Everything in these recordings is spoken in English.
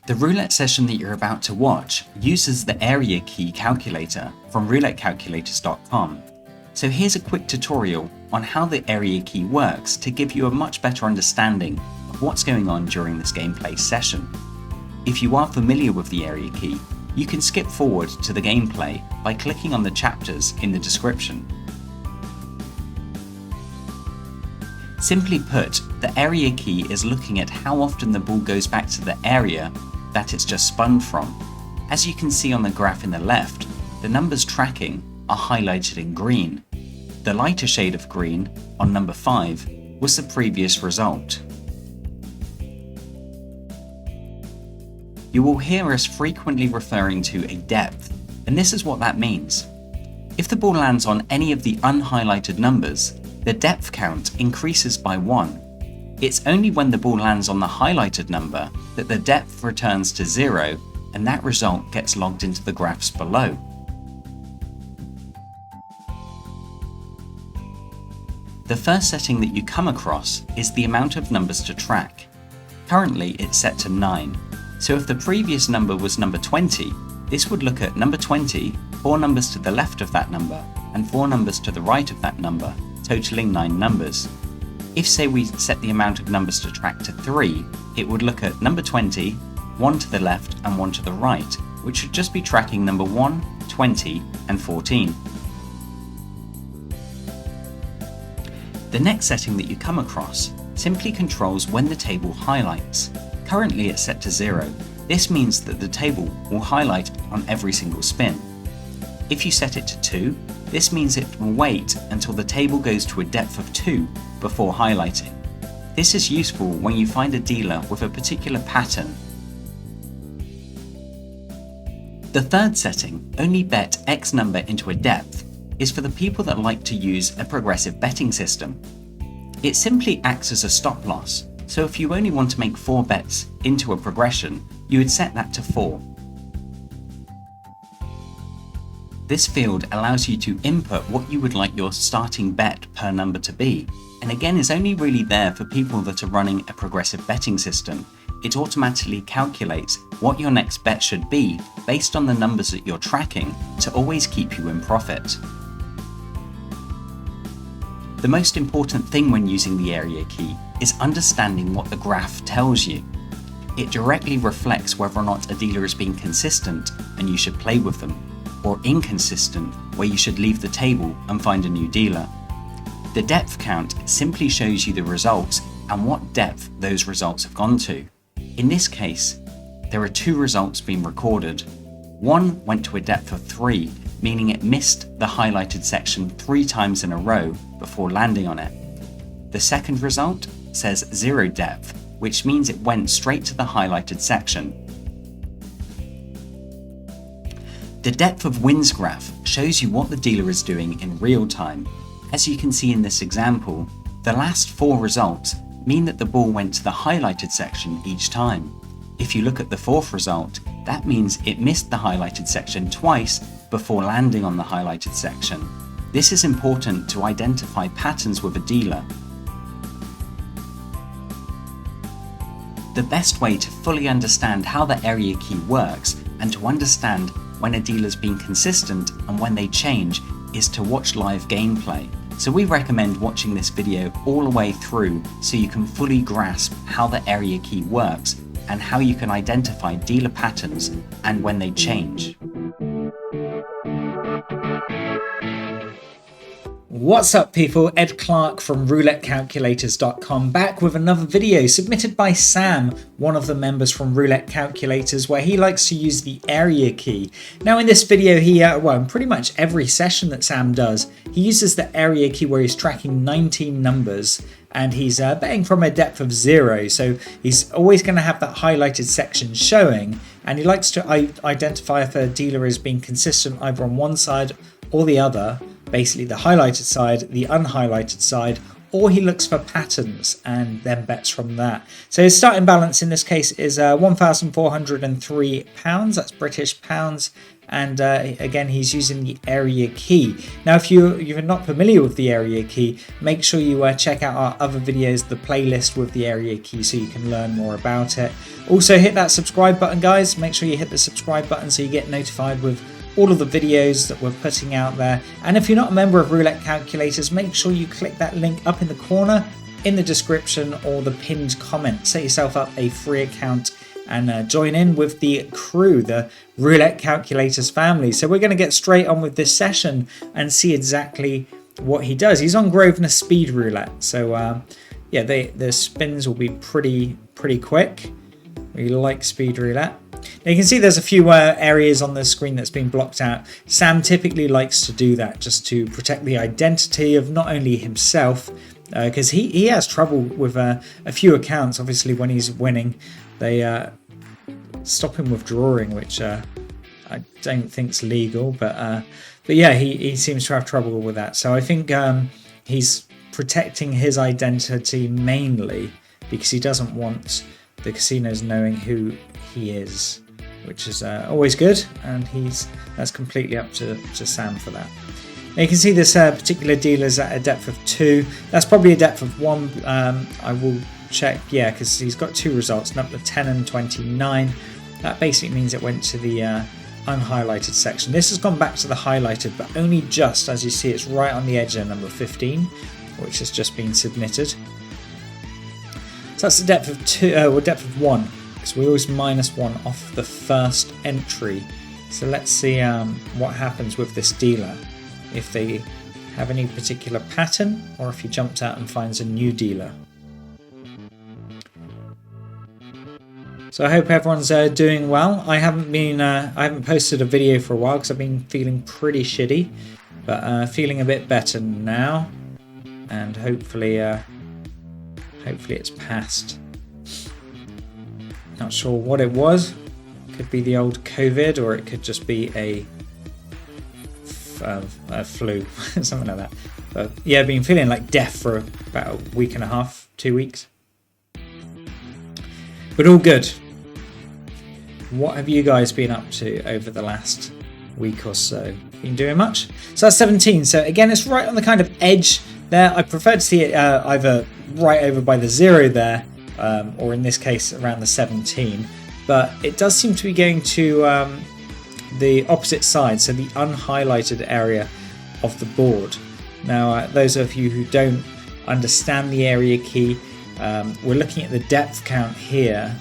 The roulette session that you're about to watch uses the area key calculator from roulettecalculators.com. So here's a quick tutorial on how the area key works to give you a much better understanding of what's going on during this gameplay session. If you are familiar with the area key, you can skip forward to the gameplay by clicking on the chapters in the description. Simply put, the area key is looking at how often the ball goes back to the area that it's just spun from. As you can see on the graph in the left, the numbers tracking are highlighted in green. The lighter shade of green on number 5 was the previous result. You will hear us frequently referring to a depth, and this is what that means. If the ball lands on any of the unhighlighted numbers, the depth count increases by 1. It's only when the ball lands on the highlighted number that the depth returns to 0, and that result gets logged into the graphs below. The first setting that you come across is the amount of numbers to track. Currently it's set to 9, so if the previous number was number 20, this would look at number 20, 4 numbers to the left of that number, and 4 numbers to the right of that number, totaling 9 numbers. If say we set the amount of numbers to track to 3, it would look at number 20, 1 to the left and 1 to the right, which should just be tracking number 1, 20 and 14. The next setting that you come across simply controls when the table highlights. Currently it's set to 0. This means that the table will highlight on every single spin. If you set it to 2, this means it will wait until the table goes to a depth of 2 before highlighting. This is useful when you find a dealer with a particular pattern. The third setting, only bet X number into a depth, is for the people that like to use a progressive betting system. It simply acts as a stop loss, so if you only want to make 4 bets into a progression, you would set that to 4. This field allows you to input what you would like your starting bet per number to be, and again is only really there for people that are running a progressive betting system. It automatically calculates what your next bet should be based on the numbers that you're tracking to always keep you in profit. The most important thing when using the area key is understanding what the graph tells you. It directly reflects whether or not a dealer is being consistent and you should play with them, or inconsistent where you should leave the table and find a new dealer. The depth count simply shows you the results and what depth those results have gone to. In this case, there are 2 results being recorded. One went to a depth of 3, meaning it missed the highlighted section 3 times in a row before landing on it. The second result says 0 depth, which means it went straight to the highlighted section. The depth of wins graph shows you what the dealer is doing in real time. As you can see in this example, the last 4 results mean that the ball went to the highlighted section each time. If you look at the 4th result, that means it missed the highlighted section twice before landing on the highlighted section. This is important to identify patterns with a dealer. The best way to fully understand how the area key works and to understand when a dealer's been consistent and when they change is to watch live gameplay. So we recommend watching this video all the way through so you can fully grasp how the area key works and how you can identify dealer patterns and when they change. What's up people, Ed Clark from roulettecalculators.com back with another video submitted by Sam, one of the members from Roulette Calculators, where he likes to use the area key. Now in this video here, well in pretty much every session that Sam does, he uses the area key where he's tracking 19 numbers and he's betting from a depth of 0, so he's always going to have that highlighted section showing, and he likes to identify if a dealer is being consistent either on one side or the other, basically the highlighted side, the unhighlighted side, or he looks for patterns and then bets from that. So his starting balance in this case is £1,403, that's British pounds, and again he's using the area key. Now if you're not familiar with the area key, make sure you check out our other videos, the playlist with the area key, so you can learn more about it. Also hit that subscribe button, guys. Make sure you hit the subscribe button so you get notified with all of the videos that we're putting out there. And if you're not a member of Roulette Calculators, make sure you click that link up in the corner in the description or the pinned comment. Set yourself up a free account and join in with the crew, the Roulette Calculators family. So we're going to get straight on with this session and see exactly what he does. He's on Grosvenor Speed Roulette, so yeah, the spins will be pretty quick. We like Speed Roulette. Now you can see there's a few areas on the screen that's been blocked out. Sam typically likes to do that just to protect the identity of not only himself, because he has trouble with a few accounts. Obviously when he's winning, they stop him withdrawing, which I don't think's legal, but yeah, he seems to have trouble with that. So I think he's protecting his identity mainly because he doesn't want the casinos knowing who he is, which is always good, and that's completely up to Sam for that. Now you can see this particular dealer is at a depth of 2. That's probably a depth of 1. I will check, yeah, because he's got 2 results, number 10 and 29. That basically means it went to the unhighlighted section. This has gone back to the highlighted, but only just, as you see, it's right on the edge of number 15, which has just been submitted. So that's the depth of 2, or depth of 1, because we always minus 1 off the first entry. So let's see what happens with this dealer, if they have any particular pattern, or if he jumps out and finds a new dealer. So I hope everyone's doing well. I haven't posted a video for a while because I've been feeling pretty shitty, but feeling a bit better now, and hopefully it's passed. Not sure what it was. Could be the old COVID, or it could just be a flu, something like that. But yeah, I've been feeling like death for about a week and a half, 2 weeks. But all good. What have you guys been up to over the last week or so? Been doing much? So that's 17. So again, it's right on the kind of edge there. I prefer to see it either right over by the 0 there, or in this case around the 17. But it does seem to be going to the opposite side, so the unhighlighted area of the board. Now, those of you who don't understand the area key, we're looking at the depth count here,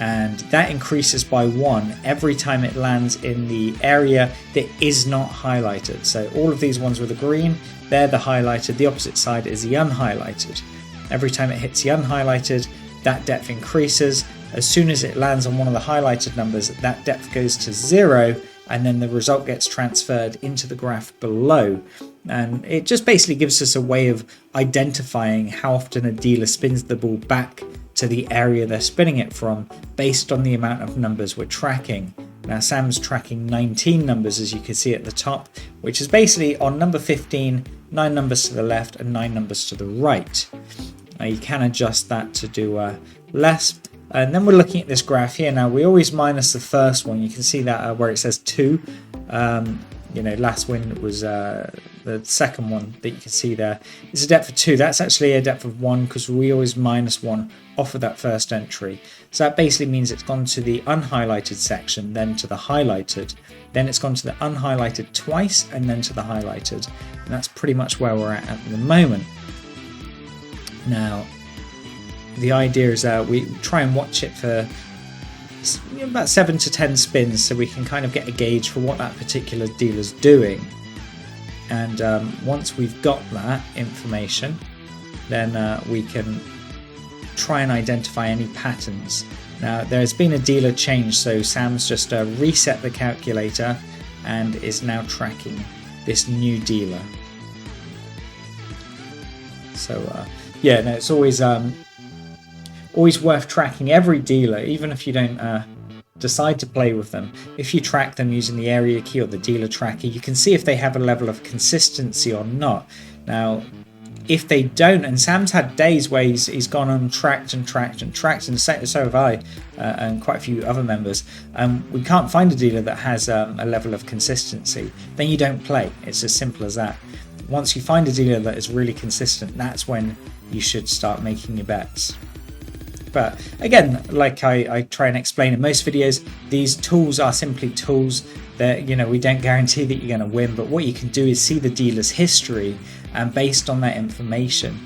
and that increases by 1 every time it lands in the area that is not highlighted. So all of these ones with the green, they're the highlighted. The opposite side is the unhighlighted. Every time it hits the unhighlighted, that depth increases. As soon as it lands on one of the highlighted numbers, that depth goes to 0, and then the result gets transferred into the graph below. And it just basically gives us a way of identifying how often a dealer spins the ball back to the area they're spinning it from based on the amount of numbers we're tracking. Now Sam's tracking 19 numbers, as you can see at the top, which is basically on number 15, 9 numbers to the left and 9 numbers to the right. Now you can adjust that to do less. And then we're looking at this graph here. Now we always minus the first one. You can see that where it says 2. Last win was the second one that you can see there. It's a depth of 2. That's actually a depth of 1 because we always minus 1 off of that first entry. So that basically means it's gone to the unhighlighted section, then to the highlighted. Then it's gone to the unhighlighted twice, and then to the highlighted. And that's pretty much where we're at the moment. Now, the idea is that we try and watch it for about 7 to 10 spins so we can kind of get a gauge for what that particular dealer's doing. And once we've got that information, then we can try and identify any patterns. Now there's been a dealer change, so Sam's just reset the calculator and is now tracking this new dealer. So yeah, no, it's always worth tracking every dealer, even if you don't decide to play with them. If you track them using the area key or the dealer tracker, you can see if they have a level of consistency or not. Now, if they don't, and Sam's had days where he's gone on tracked, and so have I, and quite a few other members, we can't find a dealer that has a level of consistency, then you don't play. It's as simple as that. Once you find a dealer that is really consistent, that's when you should start making your bets. But again, like I try and explain in most videos, these tools are simply tools that, we don't guarantee that you're going to win, but what you can do is see the dealer's history, and based on that information,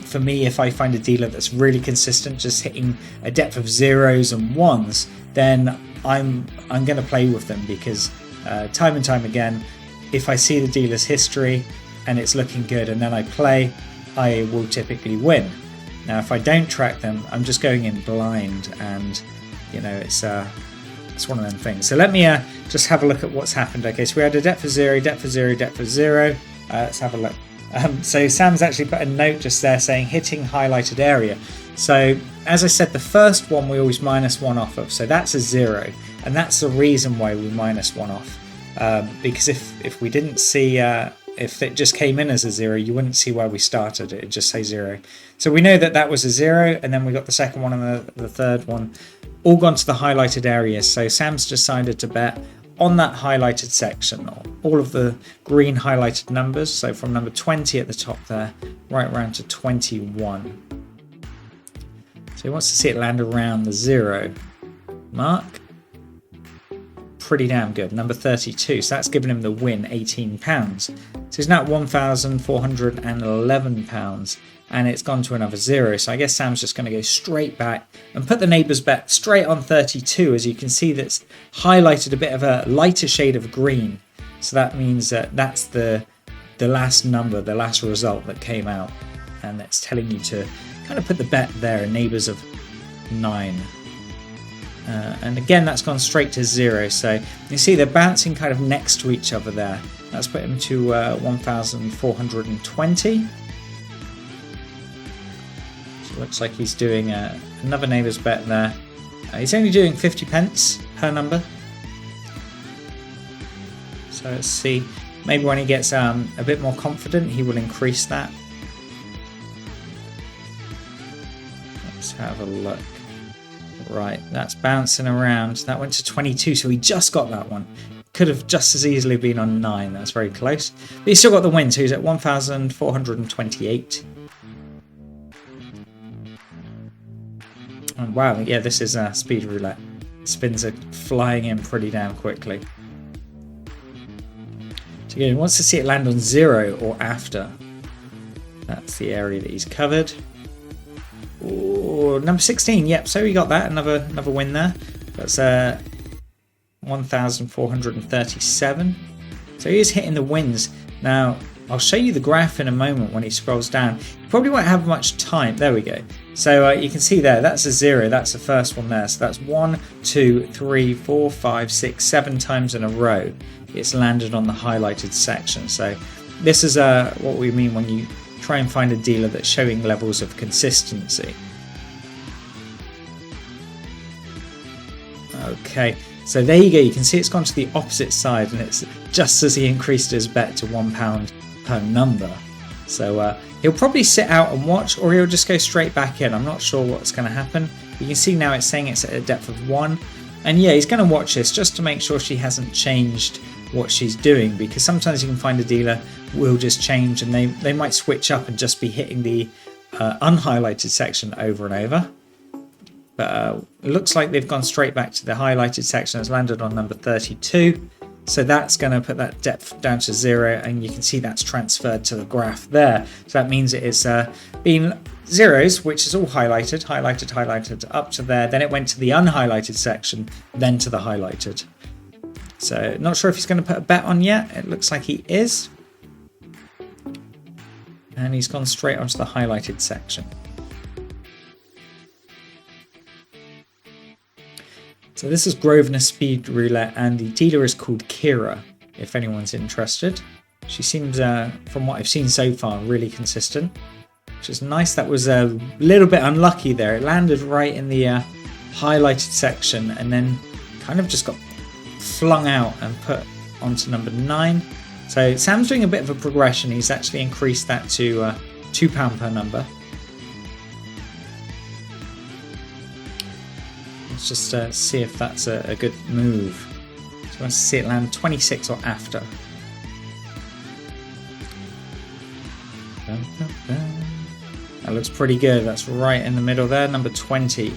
for me, if I find a dealer that's really consistent, just hitting a depth of 0s and 1s, then I'm going to play with them, because time and time again, if I see the dealer's history and it's looking good and then I play, I will typically win. Now, if I don't track them, I'm just going in blind, and it's one of them things. So let me just have a look at what's happened. Okay, so we had a depth of 0, depth of 0, depth of 0. Let's have a look. So Sam's actually put a note just there saying hitting highlighted area. So as I said, the first one we always -1 off of, so that's a 0, and that's the reason why we -1 off. Because if we didn't see, if it just came in as a 0, you wouldn't see where we started. It'd just say 0. So we know that that was a 0, and then we got the second one and the third one, all gone to the highlighted areas. So Sam's decided to bet on that highlighted section, all of the green highlighted numbers. So from number 20 at the top there, right around to 21. So he wants to see it land around the 0 mark. Pretty damn good. Number 32, so that's given him the win, £18. So he's now at £1,411, and it's gone to another 0. So I guess Sam's just going to go straight back and put the neighbour's bet straight on 32. As you can see, that's highlighted a bit of a lighter shade of green. So that means that that's the last number, the last result that came out, and that's telling you to kind of put the bet there, neighbours of 9. And again, that's gone straight to 0. So you see they're bouncing kind of next to each other there. That's put him to 1,420. So it looks like he's doing another neighbour's bet there. He's only doing 50 pence per number. So let's see. Maybe when he gets a bit more confident, he will increase that. Let's have a look. Right, that's bouncing around. That went to 22, so he just got that one. Could have just as easily been on 9. That's very close. But he still got the win, so he's at 1,428. And wow, yeah, this is speed roulette. Spins are flying in pretty damn quickly. So again, he wants to see it land on 0 or after. That's the area that he's covered. Ooh, number 16, yep, so he got that, another win there. That's 1,437. So he is hitting the wins. Now, I'll show you the graph in a moment when he scrolls down. You probably won't have much time. There we go. So you can see there, that's a 0, that's the first one there. So that's 1, 2, 3, 4, 5, 6, 7 times in a row. It's landed on the highlighted section. So this is what we mean when you try and find a dealer that's showing levels of consistency. Okay, so there you go. You can see it's gone to the opposite side, and it's just as he increased his bet to £1 per number. So he'll probably sit out and watch, or he'll just go straight back in. I'm not sure what's going to happen. You can see now it's saying it's at a depth of 1. And yeah, he's going to watch this just to make sure she hasn't changed what she's doing, because sometimes you can find a dealer will just change, and they might switch up and just be hitting the unhighlighted section over and over. But it looks like they've gone straight back to the highlighted section. It's landed on number 32. So that's going to put that depth down to 0, and you can see that's transferred to the graph there. So that means it is been 0s, which is all highlighted, up to there. Then it went to the unhighlighted section, then to the highlighted. So not sure if he's going to put a bet on yet. It looks like he is. And he's gone straight onto the highlighted section. So this is Grosvenor Speed Roulette, and the dealer is called Kira, if anyone's interested. She seems, from what I've seen so far, really consistent, which is nice. That was a little bit unlucky there. It landed right in the highlighted section, and then kind of just got flung out and put onto number 9. So Sam's doing a bit of a progression. He's actually increased that to £2 per number. Let's just see if that's a good move. So I want to see it land 26 or after. That looks pretty good. That's right in the middle there, number 20.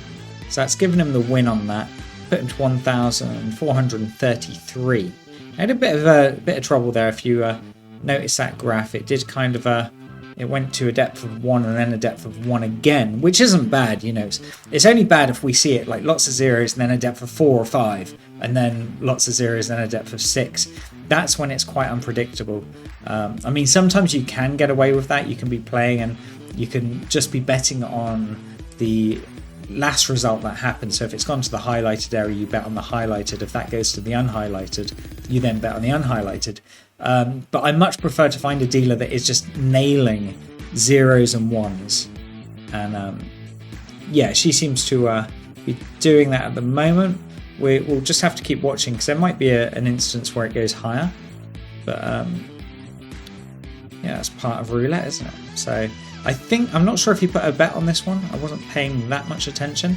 So that's given him the win on that. Put him to 1,433. I had a bit of trouble there. If you notice that graph, it did kind of it went to a depth of 1 and then a depth of 1 again, which isn't bad, you know. It's only bad if we see it like lots of zeros and then a depth of 4 or 5, and then lots of zeros and then a depth of 6. That's when it's quite unpredictable. I mean, sometimes you can get away with that. You can be playing and you can just be betting on the last result that happens. So if it's gone to the highlighted area, you bet on the highlighted. If that goes to the unhighlighted, you then bet on the unhighlighted. But I much prefer to find a dealer that is just nailing zeros and ones. And yeah, she seems to be doing that at the moment. We'll just have to keep watching because there might be an instance where it goes higher. But yeah, that's part of roulette, isn't it? So I'm not sure if he put a bet on this one. I wasn't paying that much attention.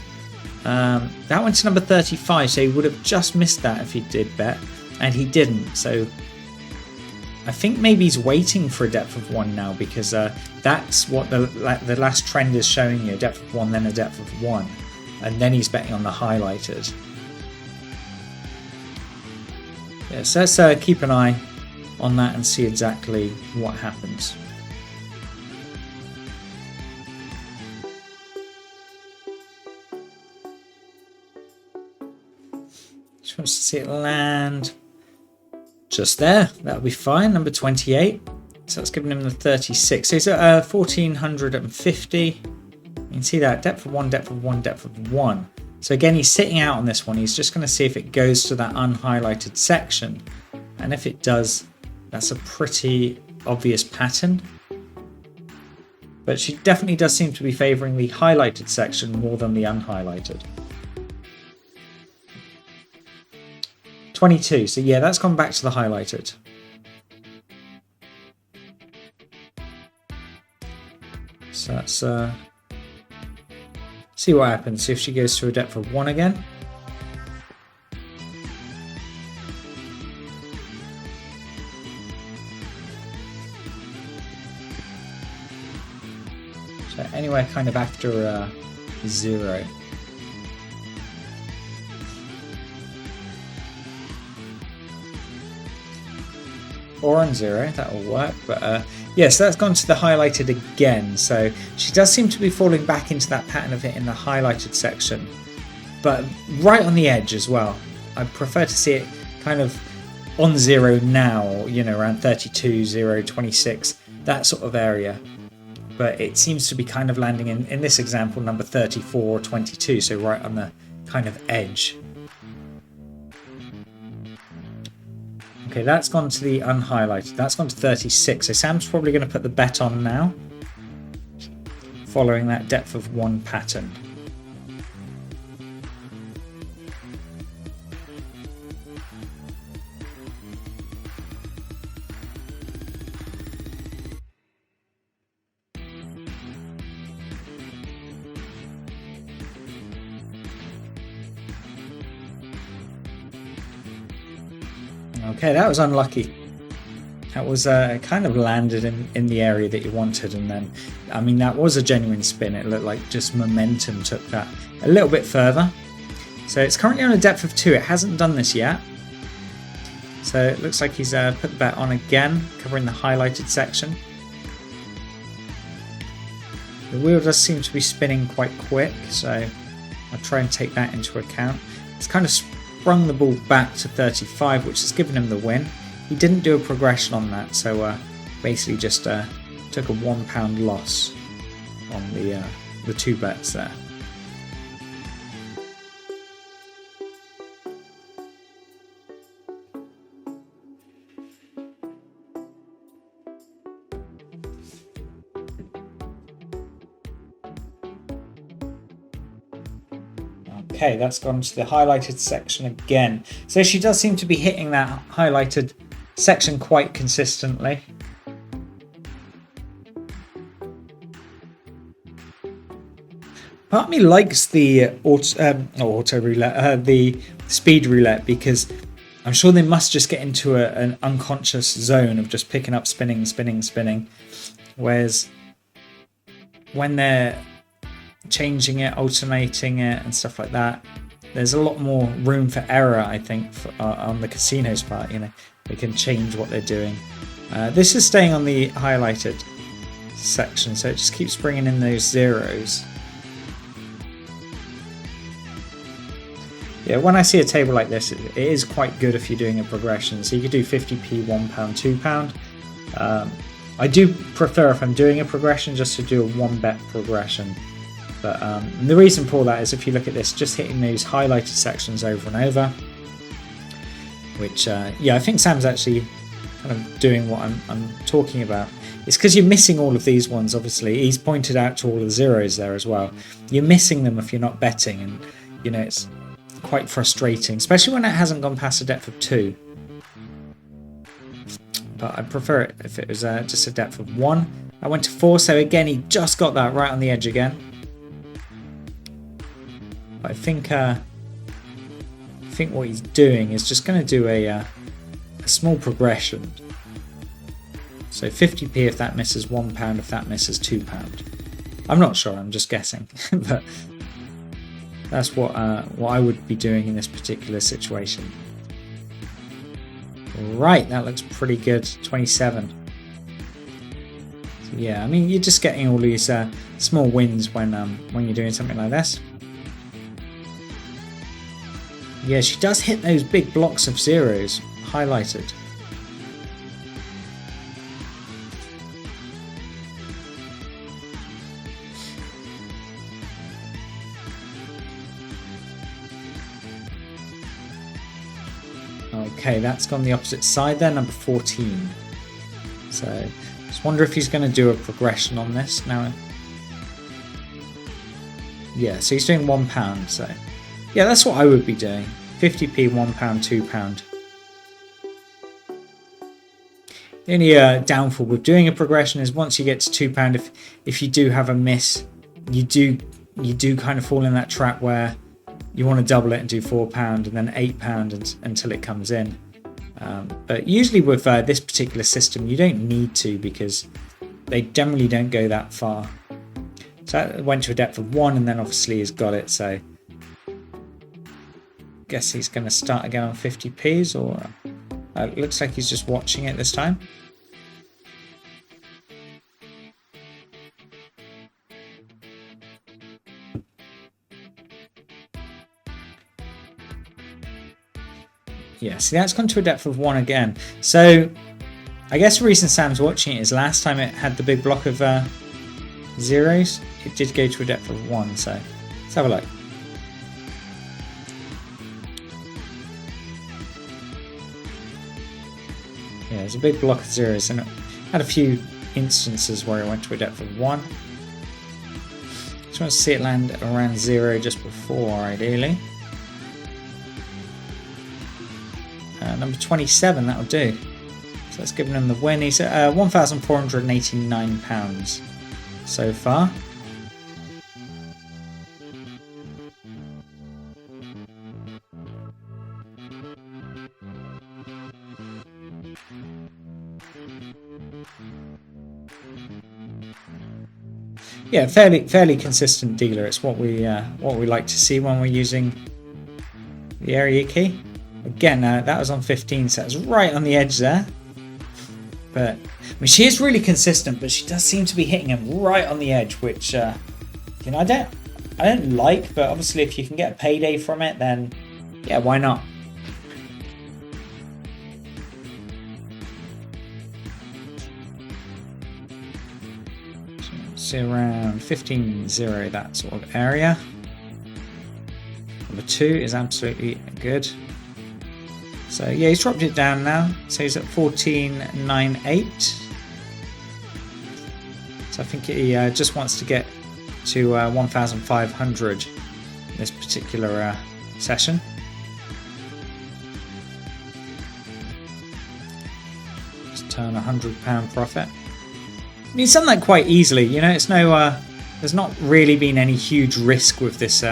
That went to number 35, so he would have just missed that if he did bet, and he didn't. So I think maybe he's waiting for a depth of 1 now, because that's what the last trend is showing you: a depth of 1, then a depth of 1, and then he's betting on the highlighted. Yeah, so let's keep an eye on that and see exactly what happens. Just wants to see it land just there. That'll be fine. Number 28. So that's giving him the 36. So he's at 1450. You can see that depth of 1, depth of 1, depth of 1. So again, he's sitting out on this one. He's just going to see if it goes to that unhighlighted section. And if it does, that's a pretty obvious pattern. But she definitely does seem to be favouring the highlighted section more than the unhighlighted. 22. So yeah, that's gone back to the highlighted. So let's see what happens. See if she goes to a depth of 1 again. So anywhere kind of after 0. Or on 0, that will work. But yeah, so that's gone to the highlighted again. So she does seem to be falling back into that pattern of hitting the highlighted section, but right on the edge as well. I prefer to see it kind of on 0 now, you know, around 32, 0, 26, that sort of area. But it seems to be kind of landing in this example, number 34 or 22, so right on the kind of edge. Okay, that's gone to the unhighlighted. That's gone to 36. So Sam's probably going to put the bet on now, following that depth of 1 pattern. Okay, that was unlucky. That was kind of landed in the area that you wanted, and then, I mean, that was a genuine spin. It looked like just momentum took that a little bit further. So it's currently on a depth of 2. It hasn't done this yet. So it looks like he's put the bet on again, covering the highlighted section. The wheel does seem to be spinning quite quick, so I'll try and take that into account. It's kind of sprung the ball back to 35, which has given him the win. He didn't do a progression on that, so basically just took a £1 loss on the 2 bets there. Okay, that's gone to the highlighted section again. So she does seem to be hitting that highlighted section quite consistently. Part of me likes the auto roulette, the speed roulette, because I'm sure they must just get into an unconscious zone of just picking up spinning, spinning, spinning. Whereas when they're changing it, alternating it and stuff like that, there's a lot more room for error, I think, on the casino's part. You know, they can change what they're doing. This is staying on the highlighted section, so it just keeps bringing in those zeros. Yeah, when I see a table like this, it is quite good if you're doing a progression. So you could do 50p, £1, £2. I do prefer, if I'm doing a progression, just to do a 1-bet progression. But the reason for that is, if you look at this, just hitting those highlighted sections over and over, which, yeah, I think Sam's actually kind of doing what I'm talking about. It's because you're missing all of these ones, obviously. He's pointed out to all the zeros there as well. You're missing them if you're not betting, and, you know, it's quite frustrating, especially when it hasn't gone past a depth of 2. But I'd prefer it if it was just a depth of 1. I went to 4, so again, he just got that right on the edge again. But I think what he's doing is just going to do a small progression. So 50p if that misses, £1 if that misses, £2. I'm not sure, I'm just guessing, but that's what I would be doing in this particular situation. Right, that looks pretty good. 27. So yeah, I mean, you're just getting all these small wins when you're doing something like this. Yeah, she does hit those big blocks of zeros highlighted. Okay, that's gone the opposite side there, number 14. So, just wonder if he's going to do a progression on this now. Yeah, so he's doing £1, so yeah, that's what I would be doing. 50p, £1, £2. The only downfall with doing a progression is once you get to £2, if you do have a miss, you do kind of fall in that trap where you want to double it and do £4 and then £8 until it comes in. But usually with this particular system, you don't need to, because they generally don't go that far. So that went to a depth of 1, and then obviously he's got it. So guess he's going to start again on 50p's, or it looks like he's just watching it this time. Yeah, see, that's gone to a depth of 1 again. So I guess the reason Sam's watching it is last time it had the big block of zeros, it did go to a depth of 1. So let's have a look. Yeah, there's a big block of zeros, and it had a few instances where it went to a depth of 1. Just want to see it land around 0 just before, ideally. Number 27, that'll do. So that's given him the win. He's at £1,489 so far. Yeah, fairly consistent dealer. It's what we like to see when we're using the area key. Again, that was on 15, so it's right on the edge there. But I mean, she is really consistent, but she does seem to be hitting him right on the edge, which you know, I don't like. But obviously, if you can get a payday from it, then yeah, why not? So around 15-0, that sort of area. Number 2 is absolutely good. So yeah, he's dropped it down now. So he's at 14.98. So I think he just wants to get to 1,500 in this particular turn £100 profit. He's done that quite easily, you know. It's no, there's not really been any huge risk with this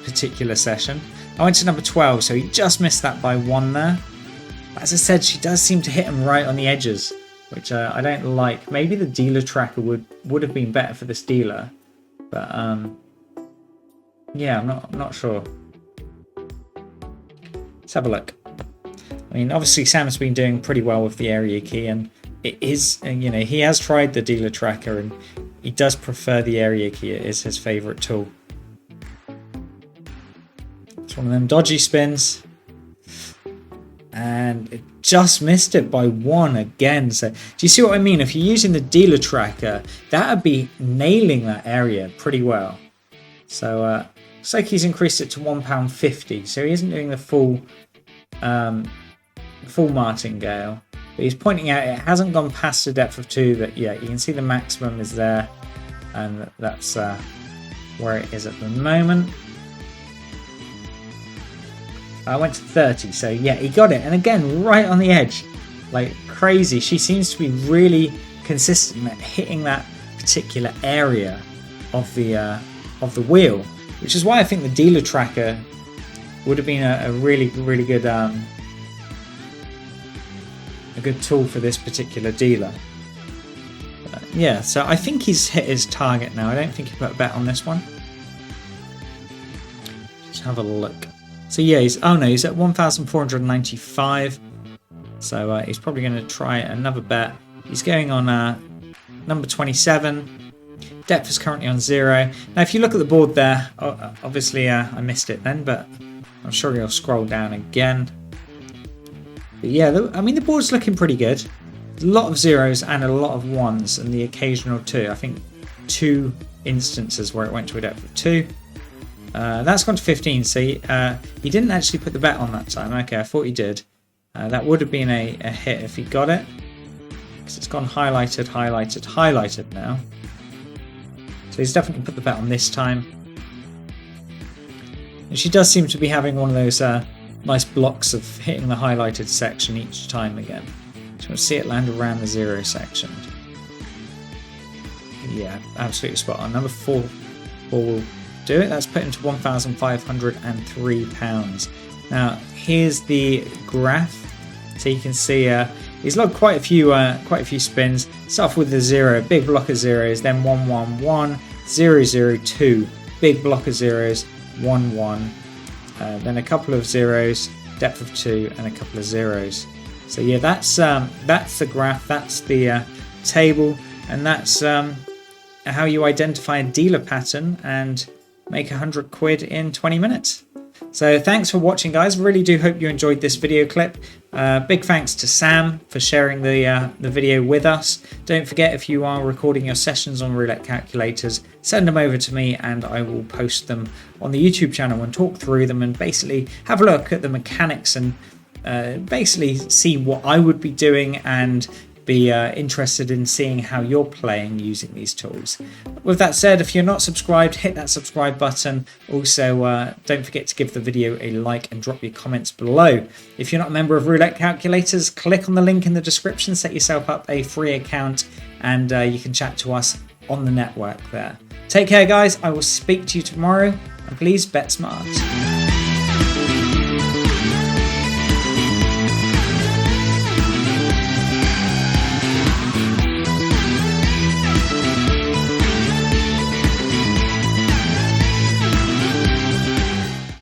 particular session. I went to number 12, so he just missed that by 1 there. But as I said, she does seem to hit him right on the edges, which I don't like. Maybe the dealer tracker would have been better for this dealer, but yeah, I'm not sure. Let's have a look. I mean, obviously Sam's been doing pretty well with the area key, and it is, you know, he has tried the dealer tracker and he does prefer the area key. It is his favorite tool. It's one of them dodgy spins, and it just missed it by 1 again. So do you see what I mean? If you're using the dealer tracker, that would be nailing that area pretty well. So looks like he's increased it to £1.50, so he isn't doing the full martingale. But he's pointing out it hasn't gone past the depth of 2 that yet. You can see the maximum is there, and that's where it is at the moment. I went to 30, so yeah, he got it. And again, right on the edge, like crazy. She seems to be really consistent at hitting that particular area of the wheel, which is why I think the dealer tracker would have been a really good a good tool for this particular dealer. Yeah, so I think he's hit his target now. I don't think he put a bet on this one. Just have a look. So yeah, he's at 1,495. So he's probably going to try another bet. He's going on number 27. Depth is currently on 0. Now, if you look at the board there, obviously I missed it then, but I'm sure he'll scroll down again. But yeah, I mean, the board's looking pretty good. A lot of zeros and a lot of 1s, and the occasional 2. I think 2 instances where it went to a depth of 2. That's gone to 15, so he didn't actually put the bet on that time. Okay, I thought he did. That would have been a hit if he got it, because it's gone highlighted now. So he's definitely put the bet on this time. And she does seem to be having one of those nice blocks of hitting the highlighted section each time again. So we'll see it land around the 0 section. Yeah, absolutely spot on. Number 4 will do it. That's put into £1,503. Now here's the graph, so you can see he's logged quite a few spins. Start off with the 0, big block of zeros, then 1 1 1, 0 0 2, big block of zeros, 1 1, then a couple of zeros, depth of 2, and a couple of zeros. So yeah, that's the graph, that's the table, and that's how you identify a dealer pattern and make £100 in 20 minutes. So thanks for watching, guys. Really do hope you enjoyed this video clip. Big thanks to Sam for sharing the video with us. Don't forget, if you are recording your sessions on roulette calculators, send them over to me and I will post them on the YouTube channel and talk through them and basically have a look at the mechanics and basically see what I would be doing and be interested in seeing how you're playing using these tools. With that said, if you're not subscribed, hit that subscribe button. Also, don't forget to give the video a like and drop your comments below. If you're not a member of Roulette Calculators, click on the link in the description, set yourself up a free account, and you can chat to us on the network there. Take care, guys. I will speak to you tomorrow, and please bet smart.